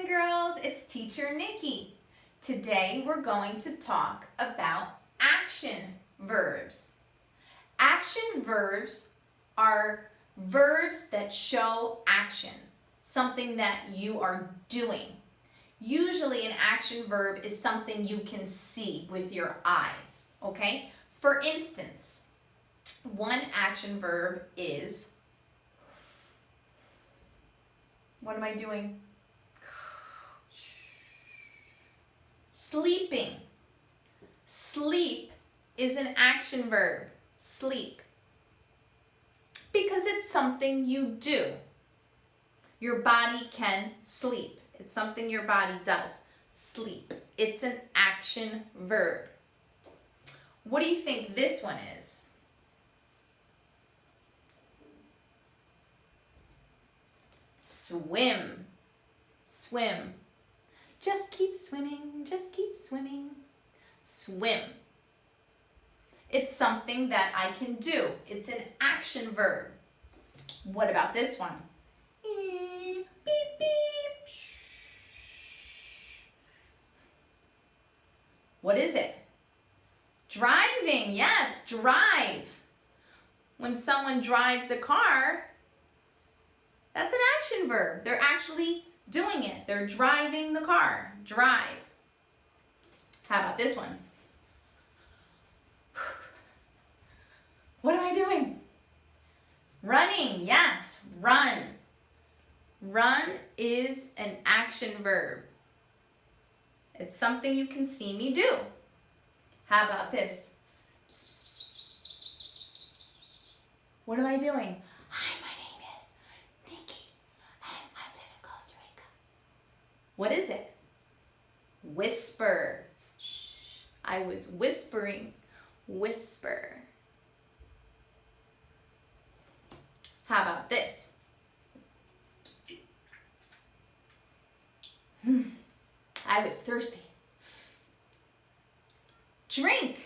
and girls, it's Teacher Nikki. Today we're going to talk about action verbs. Action verbs are verbs that show action, something that you are doing. Usually an action verb is something you can see with your eyes, okay? For instance, one action verb is, what am I doing? Sleeping. Sleep is an action verb. Sleep. Because it's something you do. Your body can sleep. It's something your body does. Sleep. It's an action verb. What do you think this one is? Swim. Swim. Just keep swimming, just keep swimming. Swim. It's something that I can do. It's an action verb. What about this one? Beep, beep. What is it? Driving. Yes, drive. When someone drives a car, that's an action verb. They're actually doing it. They're driving the car. Drive. How about this one? What am I doing? Running. Yes, run. Run is an action verb. It's something you can see me do. How about this? What am I doing? Hi, my name is Nikki, and I live in Costa Rica. What is it? Whisper. Shh. I was whispering. Whisper. How about this? I was thirsty. Drink.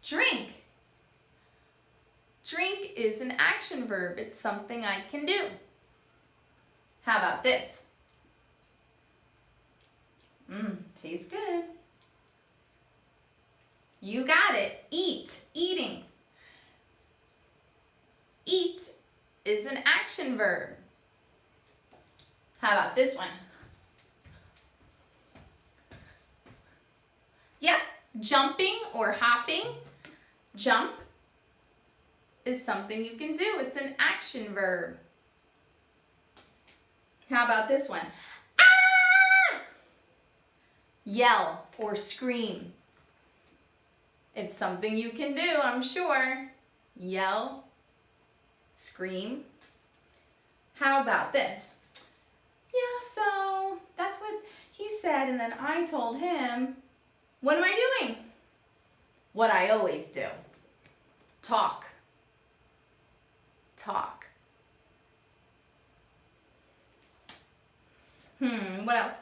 Drink. Drink is an action verb. It's something I can do. How about this? Tastes good. You got it. Eat. Eating. Eat is an action verb. How about this one? Yep, jumping or hopping. Jump is something you can do. It's an action verb. How about this one? Ah! Yell or scream. It's something you can do, I'm sure. Yell, scream. How about this? Yeah, so that's what he said, and then I told him. What am I doing? What I always do. Talk. Talk. What else?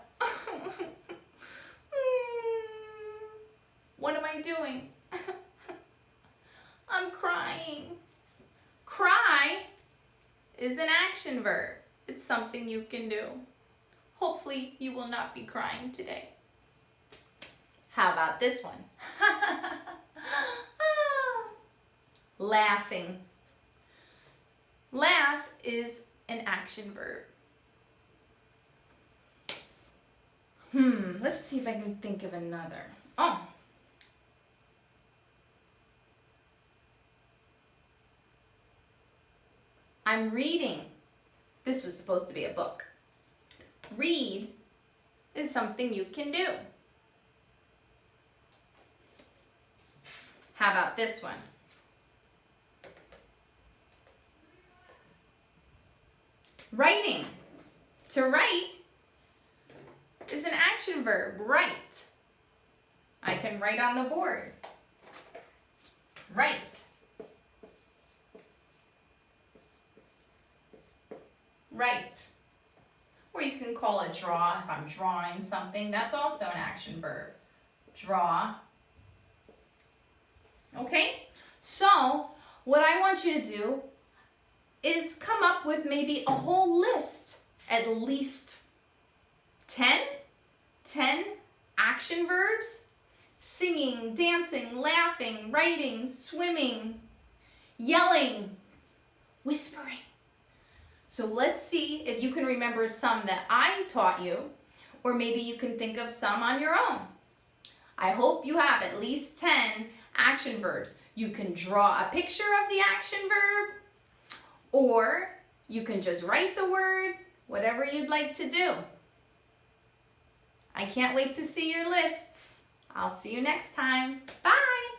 What am I doing? I'm crying. Cry is an action verb. It's something you can do. Hopefully you will not be crying today. How about this one? Laughing. Laugh is an action verb. Let's see if I can think of another. Oh. I'm reading. This was supposed to be a book. Read is something you can do. How about this one? Writing. To write is an action verb. Write. I can write on the board. Write. Write. Or you can call it draw. If I'm drawing something, that's also an action verb. Draw. Okay? So, what I want you to do is come up with maybe a whole list, at least 10 action verbs: singing, dancing, laughing, writing, swimming, yelling, whispering. So let's see if you can remember some that I taught you, or maybe you can think of some on your own. I hope you have at least 10 action verbs. You can draw a picture of the action verb, or you can just write the word, whatever you'd like to do. I can't wait to see your lists. I'll see you next time. Bye!